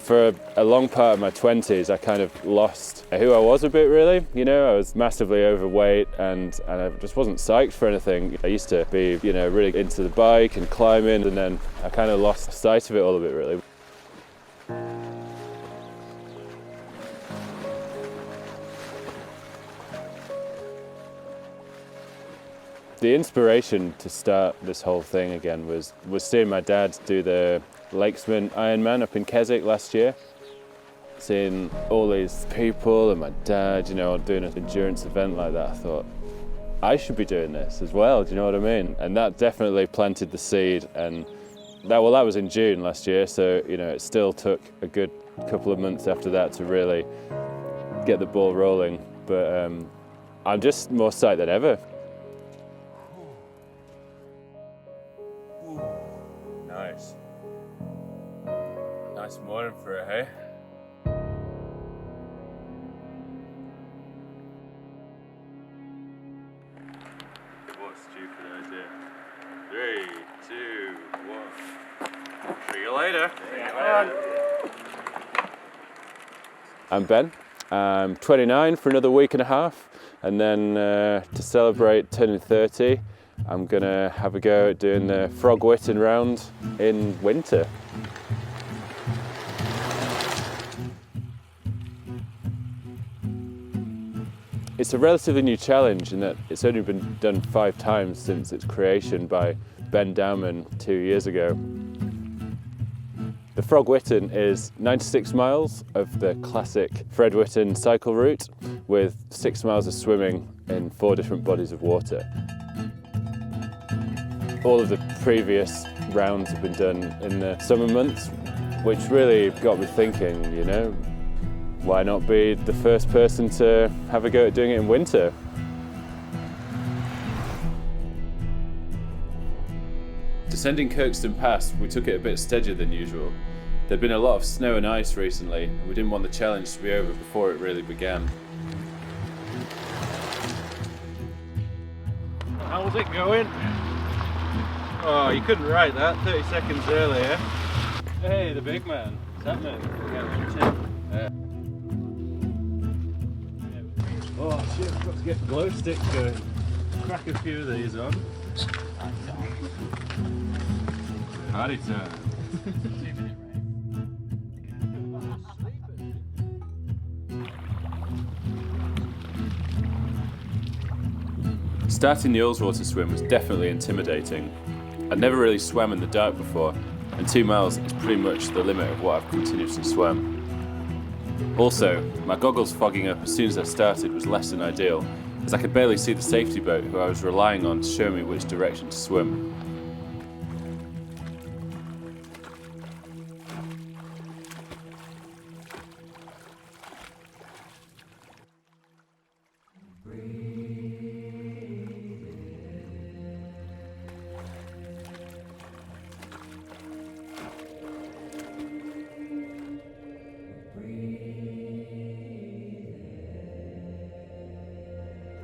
For a long part of my 20s, I kind of lost who I was a bit, really. You know, I was massively overweight and I just wasn't psyched for anything. I used to be, you know, really into the bike and climbing, and then I kind of lost sight of it all a bit, really. The inspiration to start this whole thing again was seeing my dad do the Lakesman Ironman up in Keswick last year. Seeing all these people and my dad, you know, doing an endurance event like that, I thought, I should be doing this as well, do you know what I mean? And that definitely planted the seed, and that was in June last year, so, you know, it still took a good couple of months after that to really get the ball rolling, but I'm just more psyched than ever. Nice. Nice morning for it, hey? What a stupid idea. 3, 2, 1. See you later. I'm Ben. I'm 29 for another week and a half, and then to celebrate turning 30, I'm gonna have a go at doing the Frog Whitton round in winter. It's a relatively new challenge in that it's only been done 5 times since its creation by Ben Dowman 2 years ago. The Frog Whitton is 96 miles of the classic Fred Whitton cycle route with 6 miles of swimming in 4 different bodies of water. All of the previous rounds have been done in the summer months, which really got me thinking, you know, why not be the first person to have a go at doing it in winter? Descending Kirkston Pass, we took it a bit steadier than usual. There'd been a lot of snow and ice recently, and we didn't want the challenge to be over before it really began. How's it going? Oh, you couldn't write that 30 seconds earlier. Hey, the big man. What's happening? Oh shit, I've got to get glow sticks going. Crack a few of these on. Party time. Starting the Ullswater swim was definitely intimidating. I'd never really swam in the dark before, and 2 miles is pretty much the limit of what I've continuously swam. Also, my goggles fogging up as soon as I started was less than ideal, as I could barely see the safety boat who I was relying on to show me which direction to swim.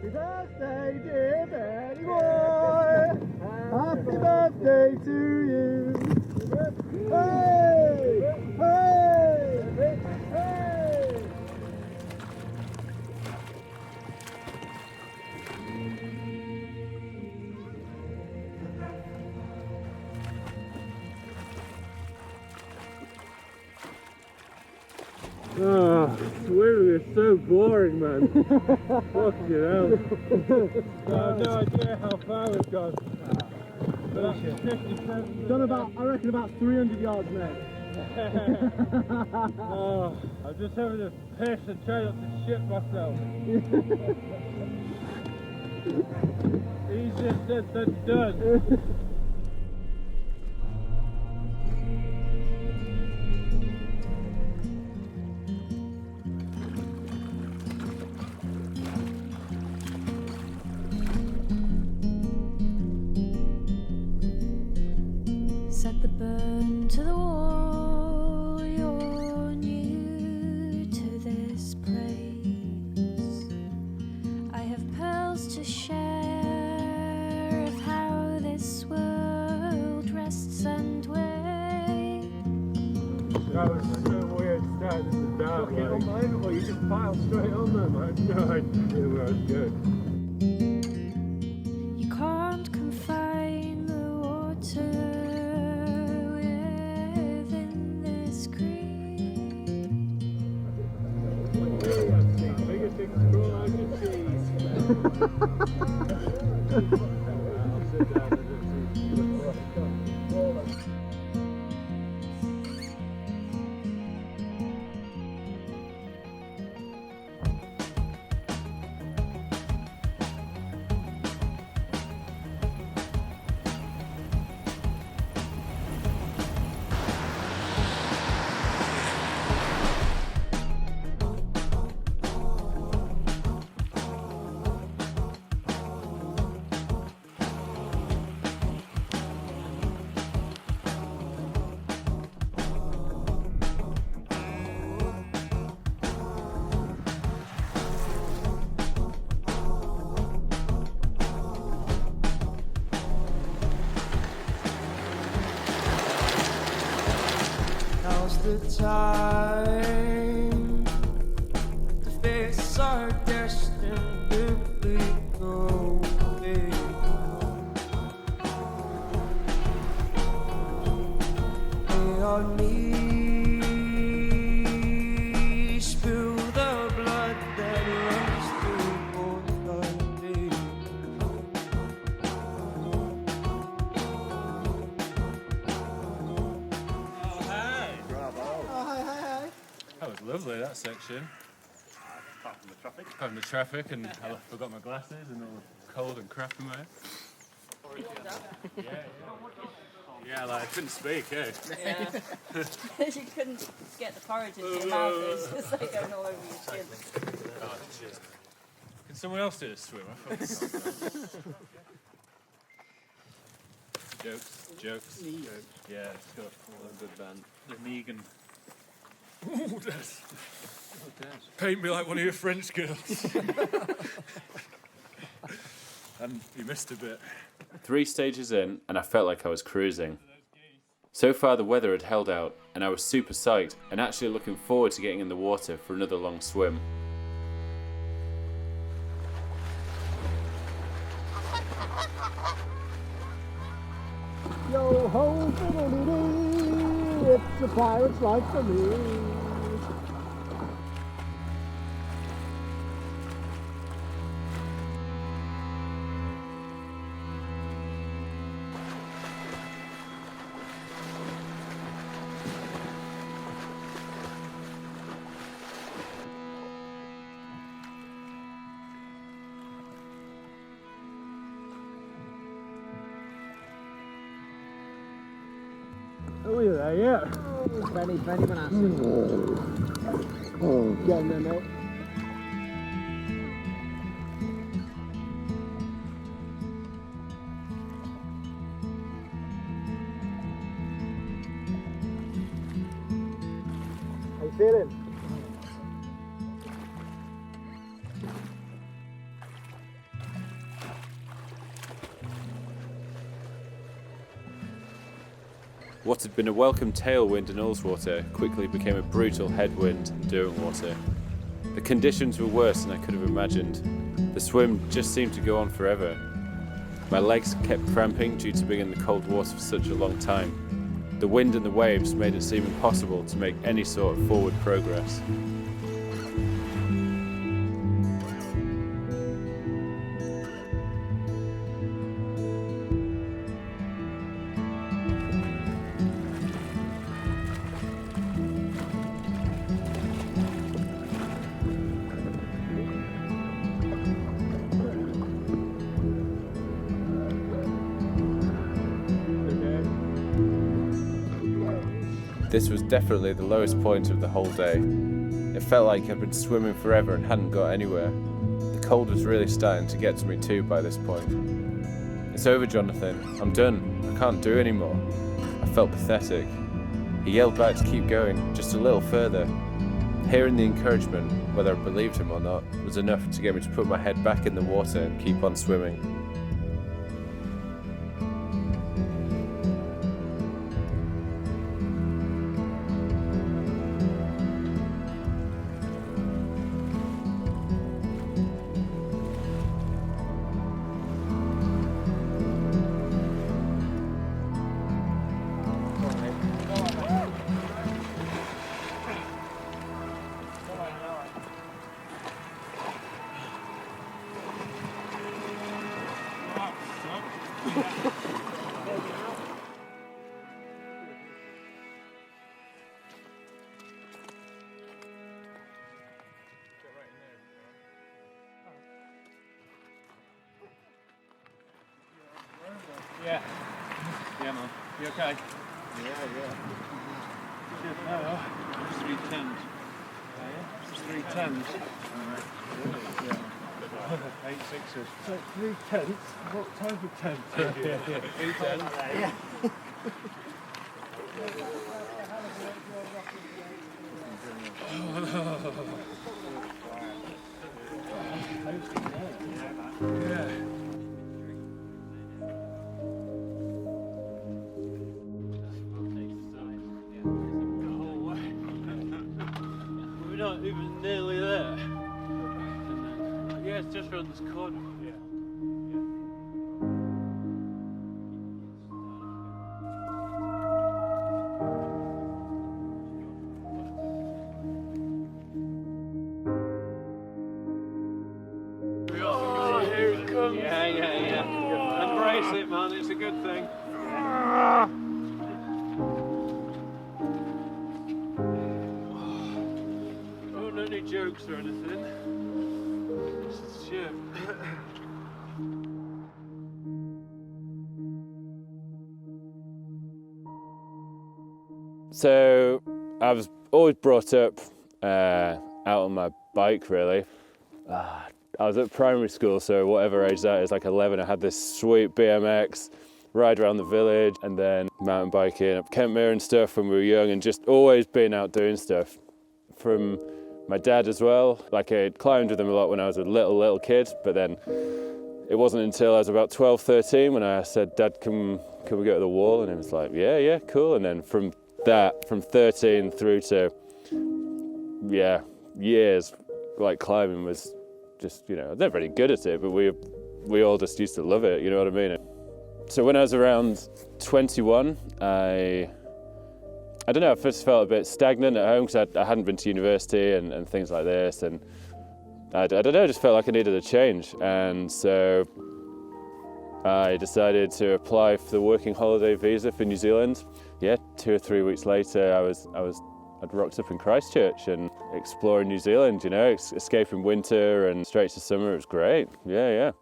Happy birthday, dear Benny boy. Happy birthday to you. Hey! Hey! Hey! Oh, swimming is so boring, man. Fucking hell. I have no idea how far we've gone. But that's 57. Done about, I reckon about 300 yards, mate. Oh, I'm just having to piss and try not to shit myself. Easier said than done. Set the burn to the wall, you're new to this place. I have pearls to share of how this world Unbelievable, you just piled straight on there, man. No idea where I was going. You can't confine the water within this creek. Biggest scroll out your cheese. I'll sit down and Now's the time to face our destiny go away. Lay on me, spill the blood that runs through both our veins. That was lovely, that section. Apart from the traffic, and I forgot my glasses and all the cold and crap in my head. Yeah, like I couldn't speak, eh? Yeah. You couldn't get the porridge into your mouth. It was just like going all over your skin. Oh, shit. Can someone else do a swim? I fucking Jokes. Yeah, it's got a good band. The Megan. Ooh, Des. Paint me like one of your French girls. And you missed a bit. 3 stages in, and I felt like I was cruising. So far the weather had held out, and I was super psyched and actually looking forward to getting in the water for another long swim. Yo ho, fiddle-dee-dee, it's a pirate's life for me. Oh, you're there yet? Benny Manassi. Oh, get in there, mate. How you feeling? What had been a welcome tailwind in Ullswater quickly became a brutal headwind in Derwentwater. The conditions were worse than I could have imagined. The swim just seemed to go on forever. My legs kept cramping due to being in the cold water for such a long time. The wind and the waves made it seem impossible to make any sort of forward progress. This was definitely the lowest point of the whole day. It felt like I'd been swimming forever and hadn't got anywhere. The cold was really starting to get to me too by this point. "It's over, Jonathan. I'm done. I can't do anymore." I felt pathetic. He yelled back to keep going, just a little further. Hearing the encouragement, whether I believed him or not, was enough to get me to put my head back in the water and keep on swimming. You okay? Yeah. Good now. 310s. 310s. Yeah. 8 6s. So 3 tenths. What type of tent? 3 tenths. Yeah. We're not even nearly there. Yeah, it's just around this corner. Yeah. Oh, here it comes. Yeah. Embrace it, man. It's a good thing. Don't any jokes or anything. It's shit. So I was always brought up out on my bike, really. I was at primary school, so whatever age that is, like 11, I had this sweet BMX, ride around the village, and then mountain biking up Kentmere and stuff when we were young, and just always been out doing stuff. From my dad as well, like I climbed with him a lot when I was a little kid, but then it wasn't until I was about 12, 13 when I said, Dad, can we go to the wall? And he was like, yeah, cool. And then from 13 through to, years, like climbing was just, I was never really good at it, but we all just used to love it, you know what I mean? So when I was around 21, I don't know, I first felt a bit stagnant at home because I hadn't been to university and things like this, and I don't know, just felt like I needed a change. And so I decided to apply for the working holiday visa for New Zealand. 2 or 3 weeks later, I'd rocked up in Christchurch and exploring New Zealand, escaping winter and straight to summer. It was great, yeah.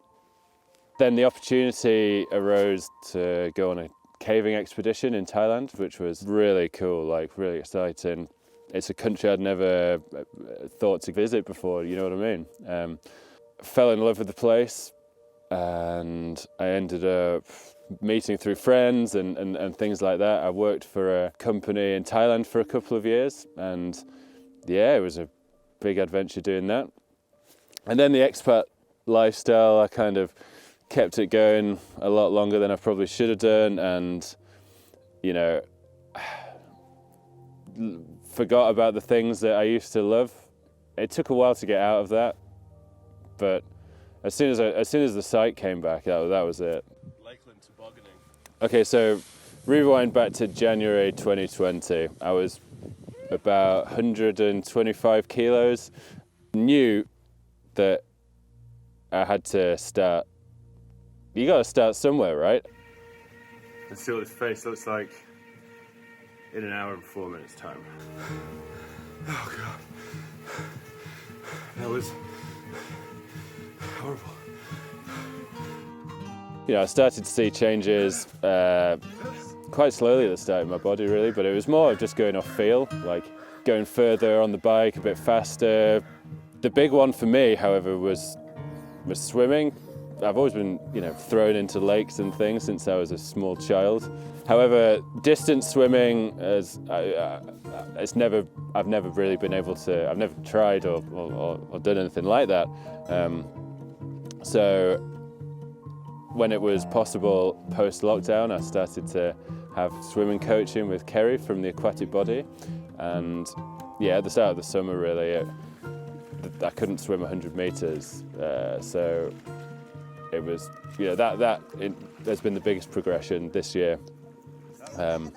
Then the opportunity arose to go on a caving expedition in Thailand, which was really cool, like really exciting. It's a country I'd never thought to visit before, you know what I mean? Fell in love with the place, and I ended up meeting through friends and things like that. I worked for a company in Thailand for a couple of years, and it was a big adventure doing that. And then the expat lifestyle, I kind of kept it going a lot longer than I probably should have done, and forgot about the things that I used to love. It took a while to get out of that, but as soon as the sight came back, that was it. Lakeland tobogganing. Okay, so rewind back to January 2020. I was about 125 kilos. Knew that I had to start. You got to start somewhere, right? Let's see what his face looks like in an hour and 4 minutes time. Oh God. That was horrible. I started to see changes quite slowly at the start in my body, really, but it was more of just going off feel, like going further on the bike, a bit faster. The big one for me, however, was swimming. I've always been, thrown into lakes and things since I was a small child. However, distance swimming, I've never really been able to. I've never tried or done anything like that. So when it was possible post-lockdown, I started to have swimming coaching with Kerry from the Aquatic Body, and at the start of the summer, really, I couldn't swim 100 meters, so. It was, there's been the biggest progression this year. I'm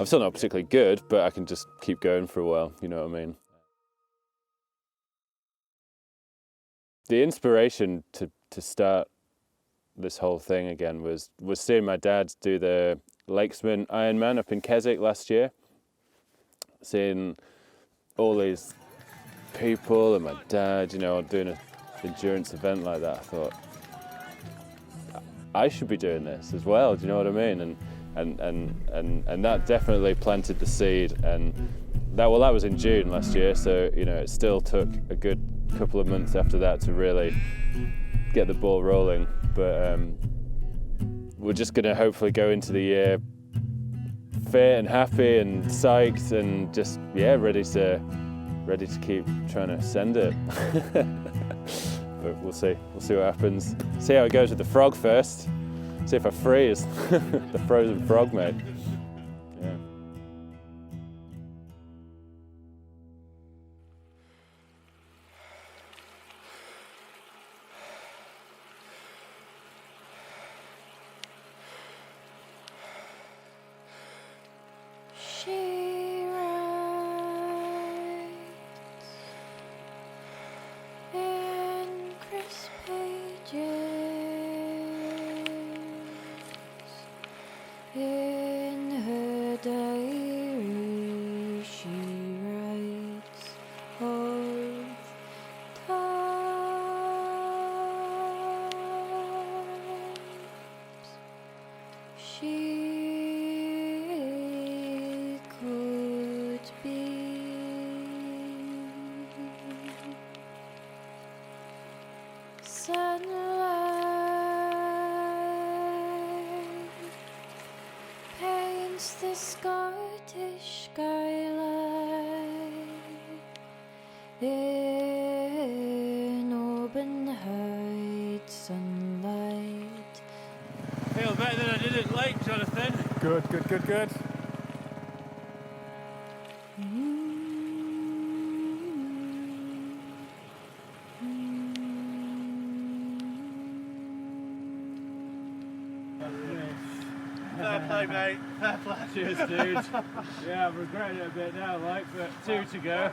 still not particularly good, but I can just keep going for a while, you know what I mean? The inspiration to start this whole thing again was seeing my dad do the Lakesman Ironman up in Keswick last year. Seeing all these people and my dad, doing an endurance event like that, I thought, I should be doing this as well, do you know what I mean? And and that definitely planted the seed. And that was in June last year, so you know it still took a good couple of months after that to really get the ball rolling. But we're just going to hopefully go into the year fit and happy and psyched and just ready to keep trying to send it. But we'll see what happens. See how it goes with the frog first. See if I freeze. The frozen frog, mate. Yeah. She writes in crisp pages in her diary. She writes of times she could be. Sunlight paints the Scottish skyline in Auburn Heights sunlight. Feel better than I did at Lake, Jonathan. Good. Fair play, mate. Fair play. Cheers, dude. Yeah, I'm regretting it a bit now, like, but 2 to go.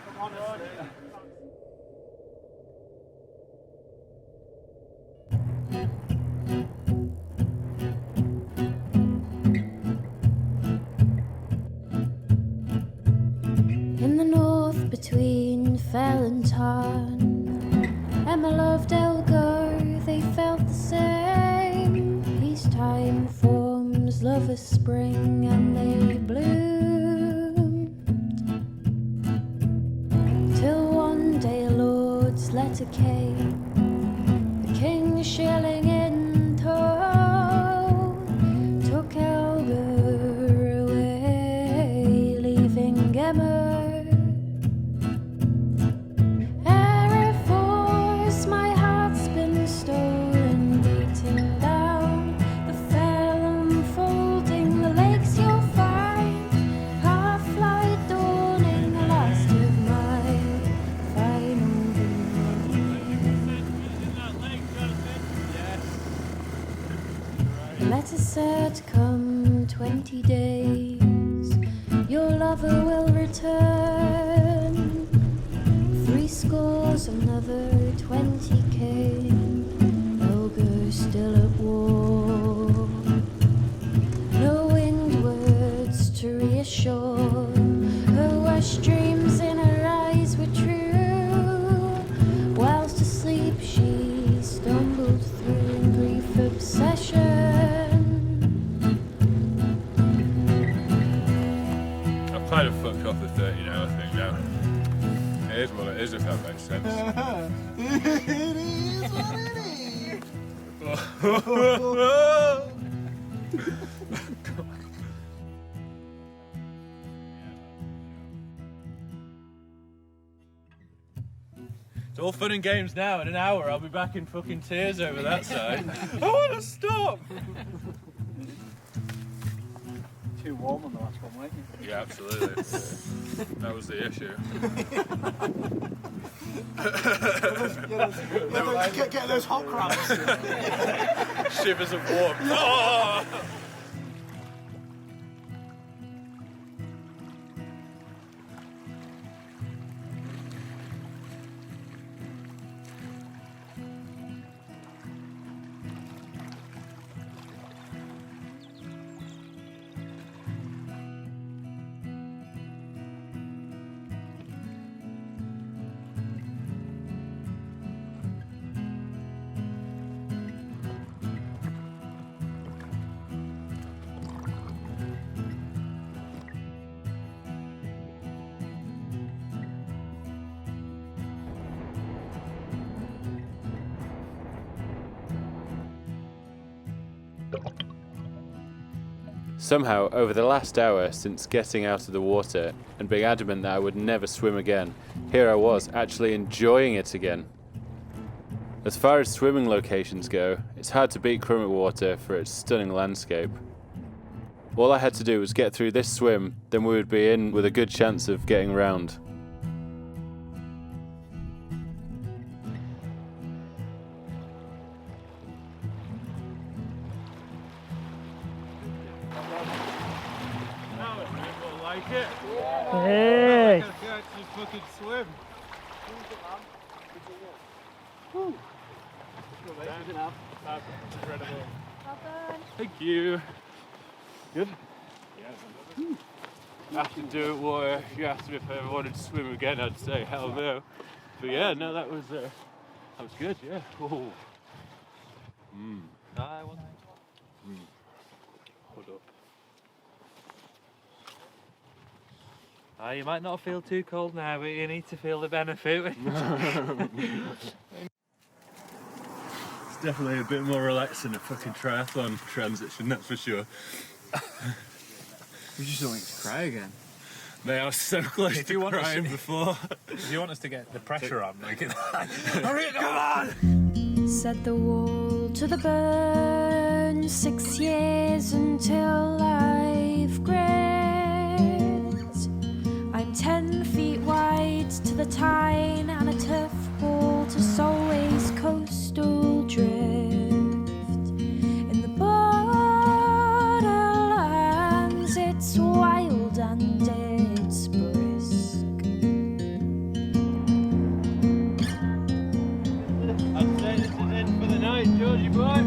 In the north between Fell and Tarn, Emma loved Elgar, they felt the same. Peacetime forms lovers spring and they bloomed, till one day a lord's letter came, the king shilling in tow, took Elgar away, leaving Emma. Letter said, come 20 days, your lover will return. 3 scores, another 20 came, Elgar still at war. No windwards to reassure, her worst dreams in her eyes were true. Whilst asleep she stumbled through in brief obsession. Kind of fucked off the 30 now, I think now. It is what it is, if that makes sense. It is what it is. It's all fun and games now. In an hour, I'll be back in fucking tears over that side. I want to stop! Too warm on the last one, weren't you? Yeah, absolutely. That was the issue. Get those hot cramps. Shivers of warmth. Oh! Somehow, over the last hour since getting out of the water and being adamant that I would never swim again, here I was, actually enjoying it again. As far as swimming locations go, it's hard to beat Crummock Water for its stunning landscape. All I had to do was get through this swim, then we would be in with a good chance of getting round. Now it's people like it. Hey! I can actually fucking swim. That's incredible. Thank you. Good? Yeah. After doing water, if you asked me if I ever wanted to swim again, I'd say hell no. But yeah, no, that was good, yeah. Oh. I want Hold up. You might not feel too cold now, but you need to feel the benefit. It's definitely a bit more relaxed than a fucking triathlon transition, that's for sure. We just don't want to cry again. Mate, I was so close If to you want us crying to- before. Do you want us to get the pressure on? Like, hurry, come on! Set the wall to the burn, 6 years until I've gripped. I'm 10 feet wide to the tine and a turf ball to Solway's coastal drift. In the borderlands, it's wild and it's brisk. I'd say this is it for the night, Georgie boy.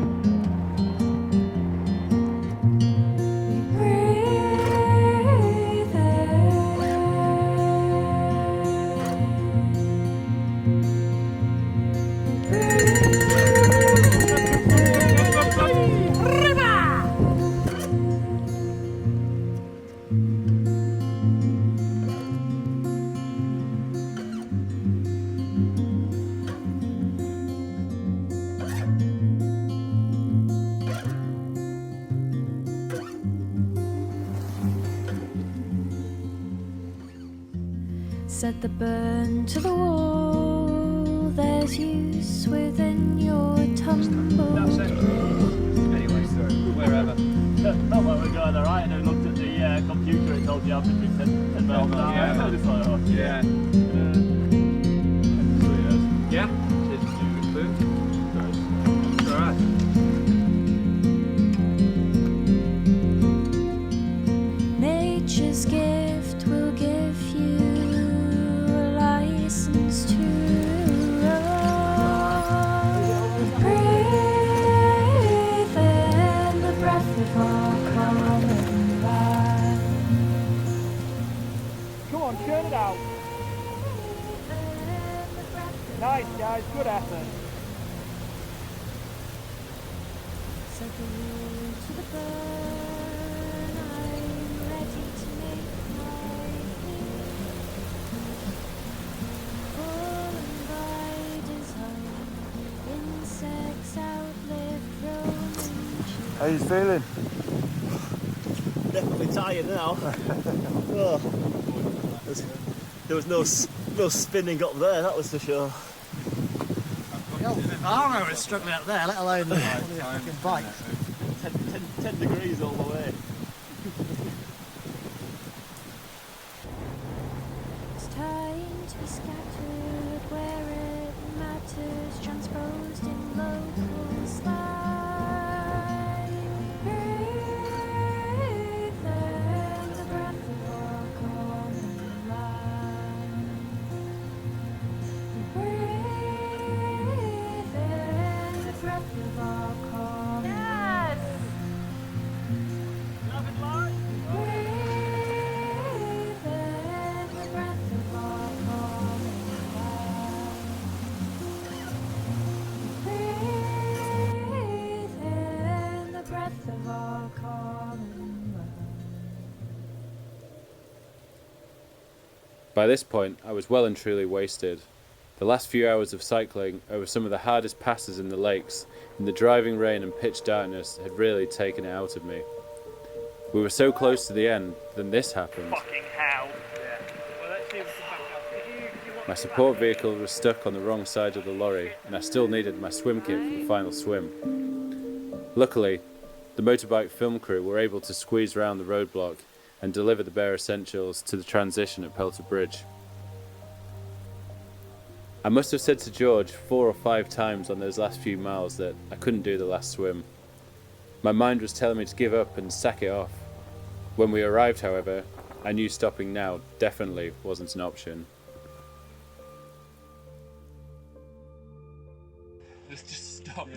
Set the burn to the wall. There's use within your tumble. Anyway, sorry, wherever. Felt like we were going alright, and then looked at the computer and told you how to do 10 miles an hour. Yeah. I just thought, oh, Yeah. Yeah? Did you do food? It's alright. Nature's gift will give you a license to roam. Breathe in the breath of our common life. come on, churn it out. Nice, guys, good effort. Set the wall to the burn. I'm ready to make my peace. Full and wide as home. Insects outlive Roman cheese. How you feeling? Definitely tired now. Oh. There was no spinning up there, that was for sure. I was struggling up there, let alone the fucking bike. 10 degrees all the way. It's time to be scattered where it matters, transposed in local slang. Breathe in the breath of our common land. Breathe in the breath of our common land. Breathe in the breath of our common land. Breathe in the breath of our common land. By this point, I was well and truly wasted. The last few hours of cycling over some of the hardest passes in the lakes, in the driving rain and pitch darkness, had really taken it out of me. We were so close to the end, then this happened. Fucking hell. Yeah. Well, let's see if we can back up. You want My support vehicle was stuck on the wrong side of the lorry, and I still needed my swim kit for the final swim. Luckily, the motorbike film crew were able to squeeze around the roadblock and deliver the bare essentials to the transition at Pelter Bridge. I must have said to George 4 or 5 times on those last few miles that I couldn't do the last swim. My mind was telling me to give up and sack it off. When we arrived, however, I knew stopping now definitely wasn't an option. Just stop.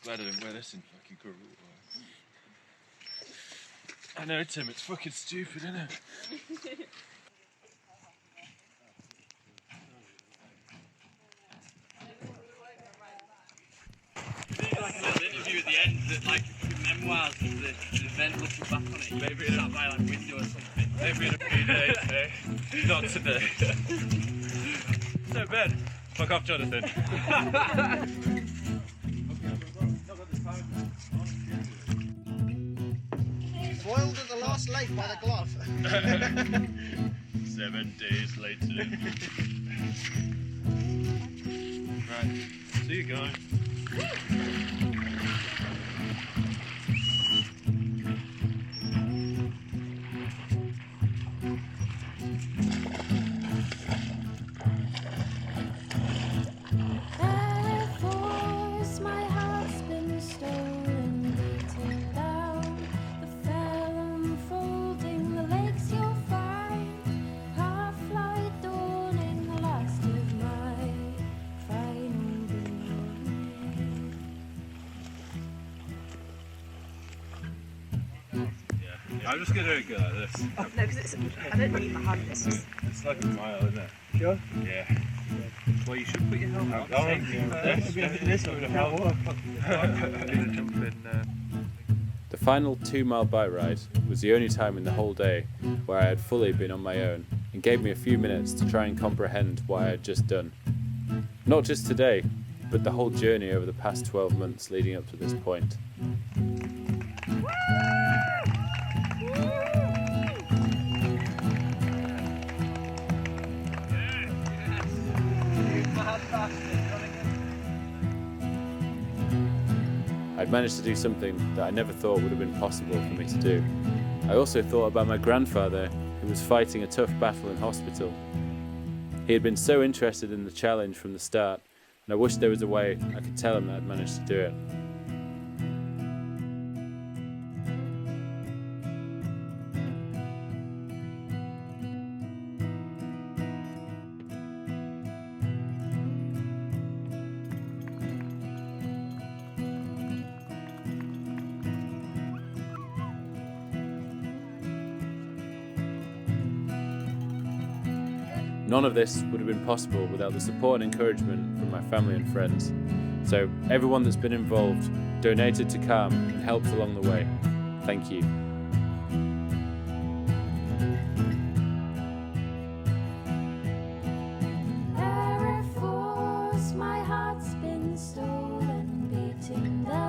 Glad I didn't wear this in fucking Korea. I know, Tim, it's fucking stupid, isn't it? Like a little interview at the end that like memoirs of the event looking back on it. Maybe in a by like window or something. Maybe in a few days, eh? Not today. So Ben, fuck off, Jonathan. Foiled at the last leg by the glove. 7 days later. Right, see you guys. Therefore, my heart's been stolen, beaten down. The fell unfolding, the lakes you'll find. Half light dawning, the last of my final glory. Yeah, I'm just gonna go like this. Oh, no, because I don't need my hand. It's like a mile, isn't it? Sure. Yeah. Well, you should put your helmet on. This would have worked. The final 2-mile bike ride was the only time in the whole day where I had fully been on my own and gave me a few minutes to try and comprehend what I had just done. Not just today, but the whole journey over the past 12 months leading up to this point. I'd managed to do something that I never thought would have been possible for me to do. I also thought about my grandfather, who was fighting a tough battle in hospital. He had been so interested in the challenge from the start, and I wished there was a way I could tell him that I'd managed to do it. None of this would have been possible without the support and encouragement from my family and friends. So everyone that's been involved, donated to Calm and helped along the way, thank you. Therefore, my heart's been stolen, beaten down.